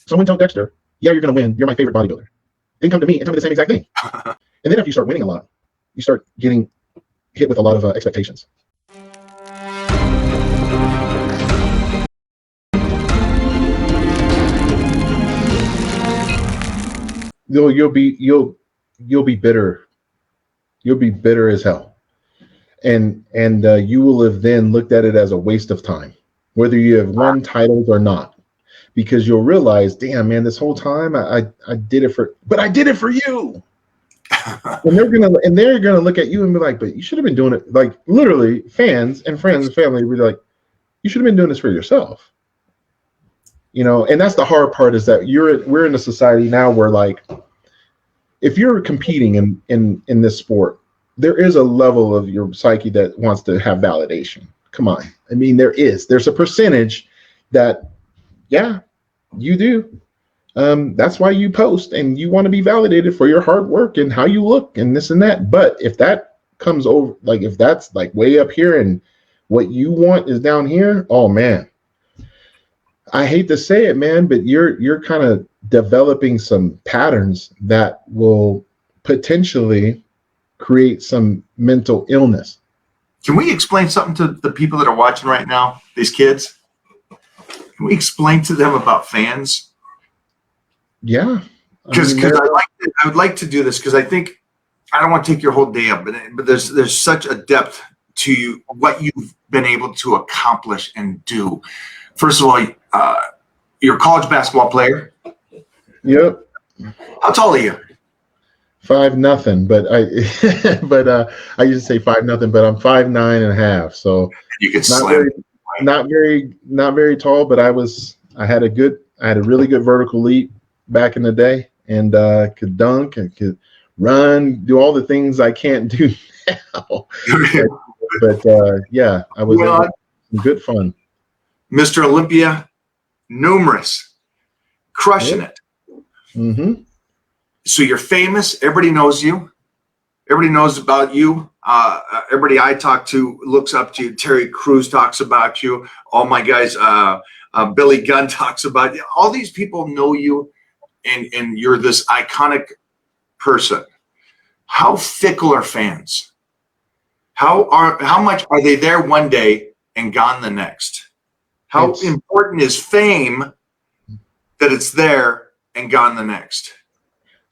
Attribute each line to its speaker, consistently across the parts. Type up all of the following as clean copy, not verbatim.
Speaker 1: someone tell Dexter, yeah, you're going to win. You're my favorite bodybuilder. Then come to me and tell me the same exact thing. And then after you start winning a lot, you start getting hit with a lot of expectations. You'll be bitter. You'll be bitter as hell. And you will have then looked at it as a waste of time, whether you have won titles or not, because you'll realize, damn, man, this whole time I did it but I did it for you. And they're gonna look at you and be like, but you should have been doing it. Like, literally, fans and friends and family will be like, you should have been doing this for yourself. You know, and that's the hard part, is that we're in a society now where, like, if you're competing in this sport, there is a level of your psyche that wants to have validation. Come on. I mean, there's a percentage that, yeah, you do. That's why you post, and you want to be validated for your hard work and how you look and this and that. But if that comes over, like, if that's like way up here and what you want is down here, oh man, I hate to say it, man, but you're kind of developing some patterns that will potentially create some mental illness.
Speaker 2: Can we explain something to the people that are watching right now, these kids? Can we explain to them about fans?
Speaker 1: Yeah.
Speaker 2: Because I would like to do this, because I think, I don't want to take your whole day up, but there's such a depth to what you've been able to accomplish and do. First of all, you're a college basketball player.
Speaker 1: Yep.
Speaker 2: How tall are you?
Speaker 1: 5'0", but I used to say 5'0", but I'm 5'9.5". So
Speaker 2: you can slam.
Speaker 1: Not very tall, but I had a really good vertical leap back in the day, and could dunk and could run, do all the things I can't do now. but yeah, I was good fun.
Speaker 2: Mr. Olympia, numerous, crushing it.
Speaker 1: Mm-hmm.
Speaker 2: So you're famous. Everybody knows you. Everybody knows about you. Everybody I talk to looks up to you. Terry Crews talks about you. All my guys, Billy Gunn talks about you. All these people know you, and you're this iconic person. How fickle are fans? How much are they there one day and gone the next? How important is fame that it's there and gone the next?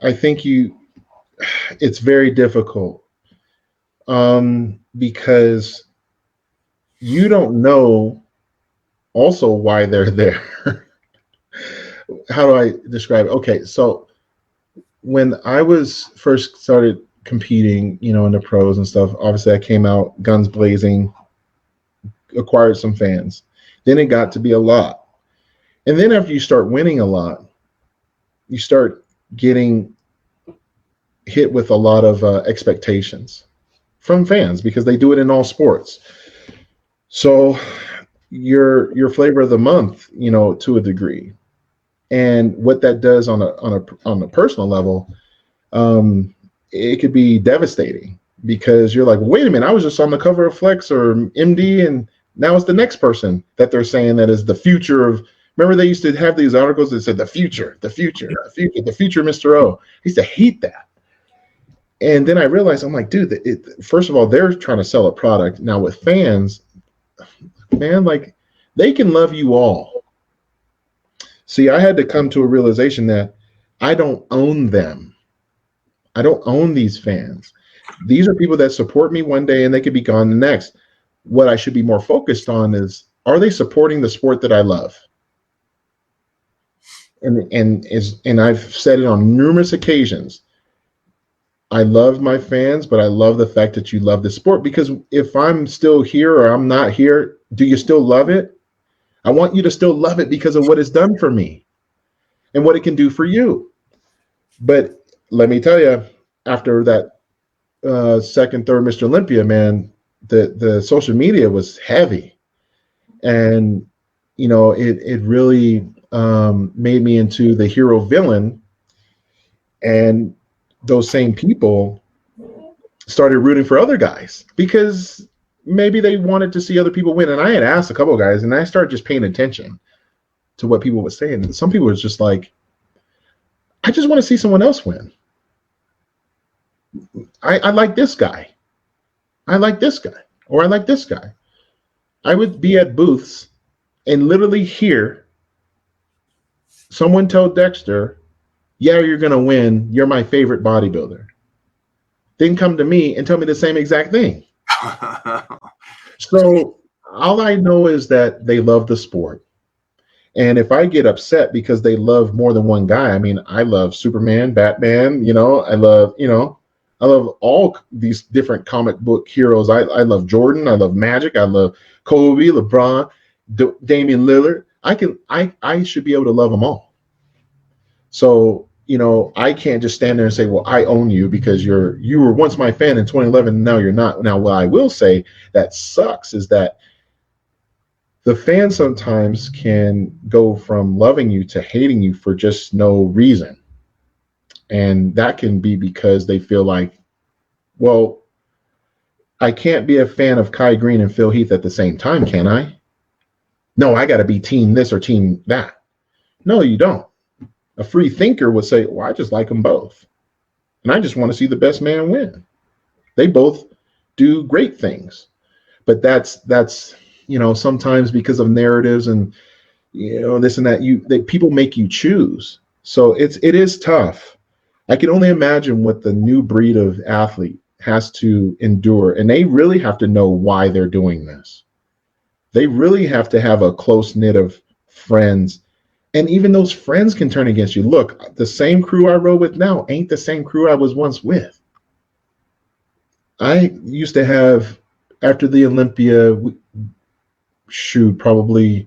Speaker 1: I think it's very difficult because you don't know also why they're there. How do I describe it? Okay, so when I was first started competing, in the pros and stuff, obviously I came out guns blazing, acquired some fans. Then it got to be a lot. And then after you start winning a lot, you start getting hit with a lot of expectations from fans, because they do it in all sports. So your flavor of the month, to a degree. And what that does on a personal level, it could be devastating, because you're like, wait a minute, I was just on the cover of Flex or MD, and now it's the next person that they're saying that is the future of. Remember, they used to have these articles that said the future, Mr. O. I used to hate that. And then I realized, I'm like, dude, first of all, they're trying to sell a product. Now with fans, man, like, they can love you all. See, I had to come to a realization that I don't own them. I don't own these fans. These are people that support me one day and they could be gone the next. What I should be more focused on is, are they supporting the sport that I love? And I've said it on numerous occasions. I love my fans, but I love the fact that you love the sport, because if I'm still here or I'm not here, do you still love it? I want you to still love it because of what it's done for me and what it can do for you. But let me tell you, after that second, third Mr. Olympia, man, the social media was heavy, and it really made me into the hero villain, and those same people started rooting for other guys because maybe they wanted to see other people win. And I had asked a couple of guys, and I started just paying attention. to what people would say. And some people was just like, I just want to see someone else win. I like this guy. I like this guy. Or I like this guy. I would be at booths and literally hear someone tell Dexter, yeah, you're going to win. You're my favorite bodybuilder. Then come to me and tell me the same exact thing. So all I know is that they love the sport. And if I get upset because they love more than one guy, I mean, I love Superman, Batman, I love all these different comic book heroes. I love Jordan. I love Magic. I love Kobe, LeBron, Damian Lillard. I should be able to love them all. So, I can't just stand there and say, well, I own you because you were once my fan in 2011. And now you're not. Now, what I will say that sucks is that the fans sometimes can go from loving you to hating you for just no reason. And that can be because they feel like, well, I can't be a fan of Kai Green and Phil Heath at the same time, can I? No, I got to be team this or team that. No, you don't. A free thinker would say, well, I just like them both. And I just want to see the best man win. They both do great things. But that's sometimes because of narratives and this and that, people make you choose. So it is tough. I can only imagine what the new breed of athlete has to endure, and they really have to know why they're doing this. They really have to have a close knit of friends, and even those friends can turn against you. Look, the same crew I rode with now ain't the same crew I was once with. I used to have, after the Olympia, probably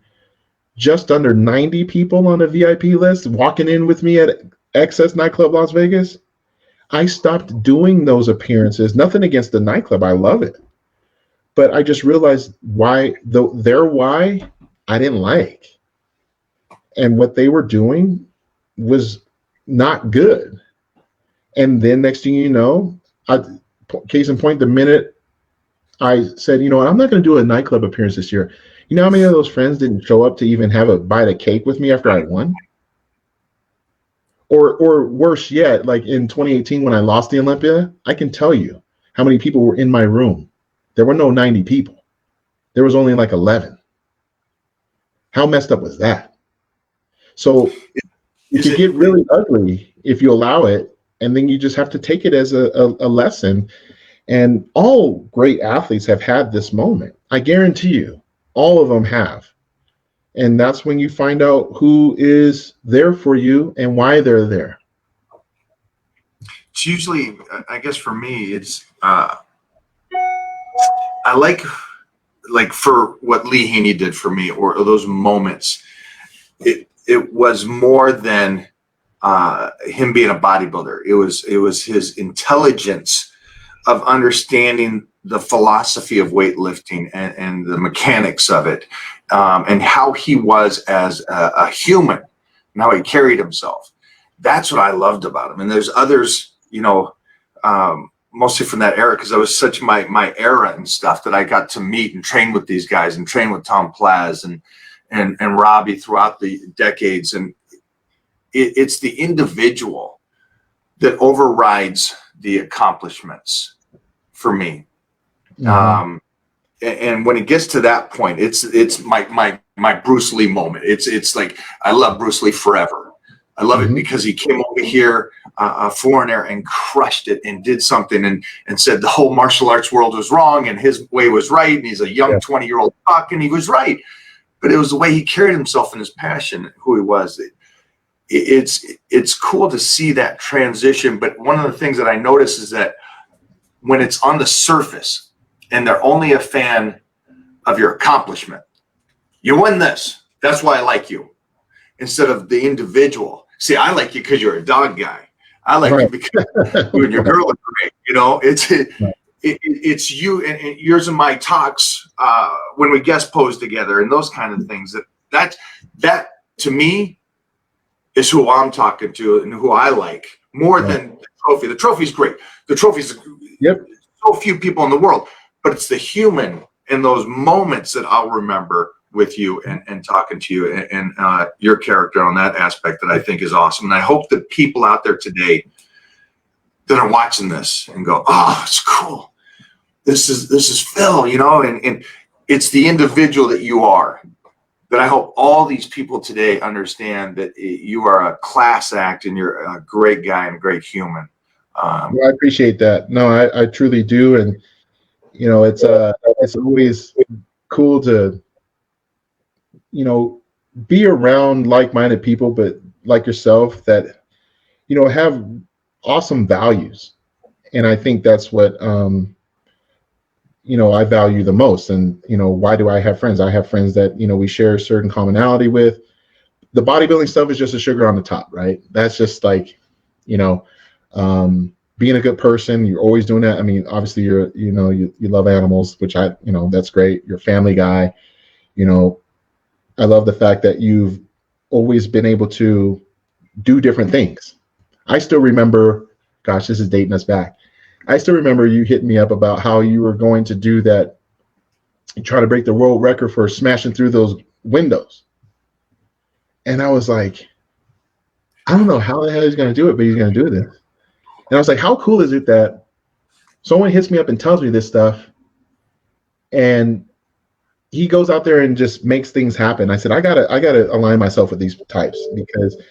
Speaker 1: just under 90 people on a VIP list walking in with me at Excess Nightclub Las Vegas. I stopped doing those appearances. Nothing against the nightclub. I love it. But I just realized their why I didn't like. And what they were doing was not good. And then next thing you know, case in point, the minute I said, I'm not going to do a nightclub appearance this year. You know how many of those friends didn't show up to even have a bite of cake with me after I won? Or worse yet, like in 2018 when I lost the Olympia, I can tell you how many people were in my room. There were no 90 people. There was only like 11. How messed up was that? So it can get really ugly if you allow it, and then you just have to take it as a lesson. And all great athletes have had this moment. I guarantee you, all of them have. And that's when you find out who is there for you and why they're there.
Speaker 2: It's usually, I guess for me, it's I like for what Lee Haney did for me, or those moments. It was more than him being a bodybuilder. It was his intelligence of understanding the philosophy of weightlifting and the mechanics of it, and how he was as a human and how he carried himself. That's what I loved about him. And there's others, mostly from that era, because I was such my era and stuff, that I got to meet and train with these guys and train with Tom Plaz and Robbie throughout the decades. And it's the individual that overrides the accomplishments for me. Mm-hmm. And when it gets to that point, it's my Bruce Lee moment. It's like, I love Bruce Lee forever. I love it because he came over here, a foreigner, and crushed it and did something and said the whole martial arts world was wrong and his way was right. And he's a young 20-year-old buck, and he was right. But it was the way he carried himself and his passion, who he was. It's cool to see that transition. But one of the things that I notice is that when it's on the surface and they're only a fan of your accomplishment, you win this, that's why I like you, instead of the individual. See, I like you because you're a dog guy. I like you because you and your girl are great. It's you and yours and my talks when we guest pose together and those kind of things. That to me is who I'm talking to and who I like more than the trophy. The trophy's great. The trophy's so few people in the world, but it's the human in those moments that I'll remember with you and talking to you and your character on that aspect that I think is awesome. And I hope that people out there today that are watching this and go, oh, it's cool. This is Phil, you know, and it's the individual that you are. That I hope all these people today understand that you are a class act and you're a great guy and a great human.
Speaker 1: Well, I appreciate that. No, I truly do. And, you know, it's always cool to, you know, be around like-minded people, but like yourself that, you know, have awesome values. And I think that's what, you know, I value the most. And, you know, why do I have friends? I have friends that, you know, we share a certain commonality with. The bodybuilding stuff is just a sugar on the top, right? That's just like, you know, being a good person. You're always doing that. I mean, obviously you're, you know, you love animals, which I, you know, that's great. You're a family guy. You know, I love the fact that you've always been able to do different things. I still remember, gosh, this is dating us back. I still remember you hitting me up about how you were going to do that, try to break the world record for smashing through those windows. And I was like, I don't know how the hell he's going to do it, but he's going to do this. And I was like, how cool is it that someone hits me up and tells me this stuff, and he goes out there and just makes things happen. I said, I gotta align myself with these types because,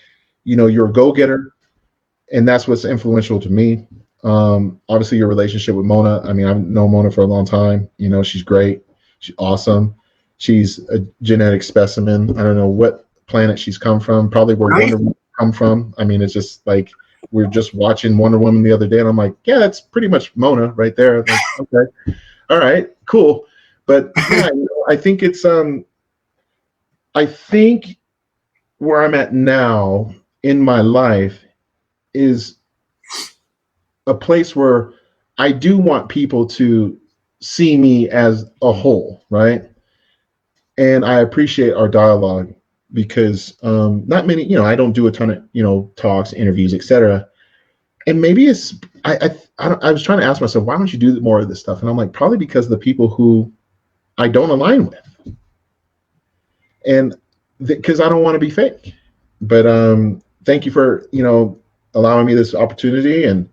Speaker 1: you know, you're a go-getter, and that's what's influential to me. Obviously your relationship with Mona. I mean, I've known Mona for a long time. You know, she's great. She's awesome. She's a genetic specimen. I don't know what planet she's come from. Probably where Wonder Woman come from. I mean, it's just like we're just watching Wonder Woman the other day, and I'm like, yeah, that's pretty much Mona right there. Like, okay, all right, cool. But yeah, you know, I think it's I think where I'm at now in my life is a place where I do want people to see me as a whole, right? And I appreciate our dialogue because not many, you know, I don't do a ton of, you know, talks, interviews, etc. And maybe it's I was trying to ask myself, why don't you do more of this stuff? And I'm like, probably because of the people who I don't align with, and because I don't want to be fake. But thank you for, you know, allowing me this opportunity. And,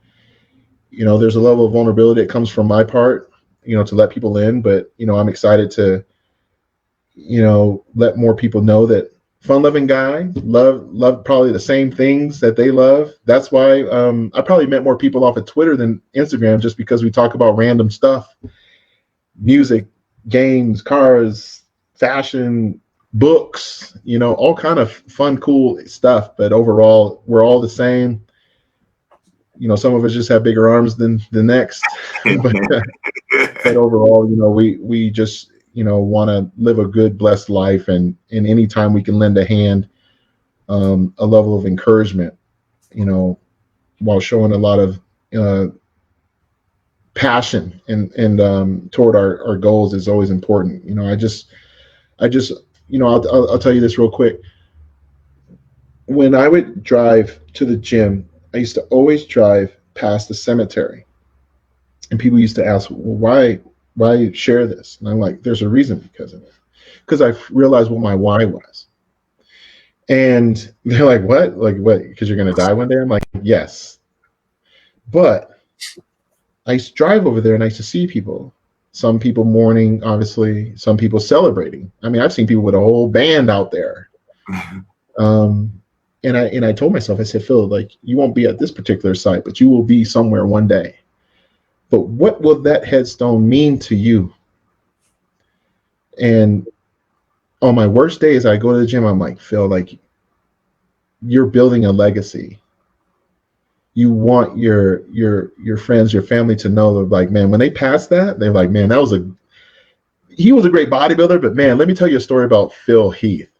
Speaker 1: you know, there's a level of vulnerability that comes from my part, you know, to let people in. But, you know, I'm excited to, you know, let more people know that fun-loving guy love probably the same things that they love. That's why I probably met more people off of Twitter than Instagram, just because we talk about random stuff, music, games, cars, fashion, books, you know, all kind of fun, cool stuff. But overall, we're all the same. You know, some of us just have bigger arms than the next, but overall, you know, we just, you know, want to live a good, blessed life, and anytime we can lend a hand, a level of encouragement, you know, while showing a lot of passion and toward our goals is always important. You know, I just, you know, I'll tell you this real quick. When I would drive to the gym, I used to always drive past the cemetery, and people used to ask, well, why share this? And I'm like, there's a reason because of it. Because I realized what my why was. And they're like, what? Like, what? Because you're going to die one day? I'm like, yes. But I used to drive over there and I used to see people. Some people mourning, obviously. Some people celebrating. I mean, I've seen people with a whole band out there. And I told myself, I said, Phil, like, you won't be at this particular site, but you will be somewhere one day. But what will that headstone mean to you? And on my worst days, I go to the gym, I'm like, Phil, like, you're building a legacy. You want your friends, your family to know that, like, man, when they pass that, they're like, man, he was a great bodybuilder, but man, let me tell you a story about Phil Heath.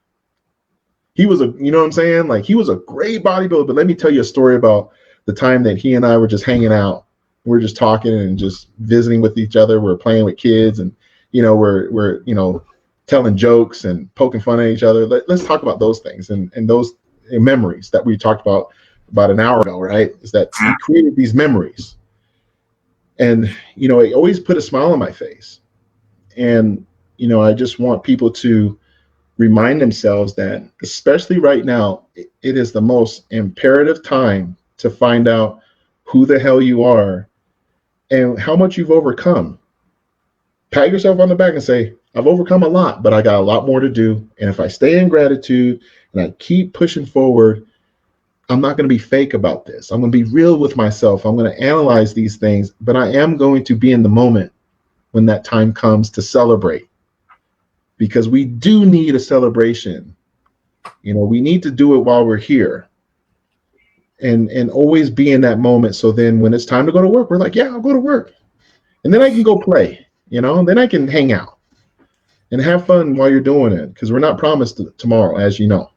Speaker 1: He was you know what I'm saying? Like, he was a great bodybuilder, but let me tell you a story about the time that he and I were just hanging out. We're just talking and just visiting with each other. We're playing with kids, and, you know, we're you know, telling jokes and poking fun at each other. Let's talk about those things and those memories that we talked about an hour ago, right? Is that he created these memories, and, it always put a smile on my face. And, I just want people to remind themselves that, especially right now, it is the most imperative time to find out who the hell you are and how much you've overcome. Pat yourself on the back and say, I've overcome a lot, but I got a lot more to do. And if I stay in gratitude and I keep pushing forward, I'm not going to be fake about this. I'm going to be real with myself. I'm going to analyze these things, but I am going to be in the moment when that time comes to celebrate, because we do need a celebration. You know, we need to do it while we're here, and always be in that moment. So then when it's time to go to work, we're like, yeah, I'll go to work. And then I can go play, you know, and then I can hang out and have fun while you're doing it, because we're not promised tomorrow, as you know.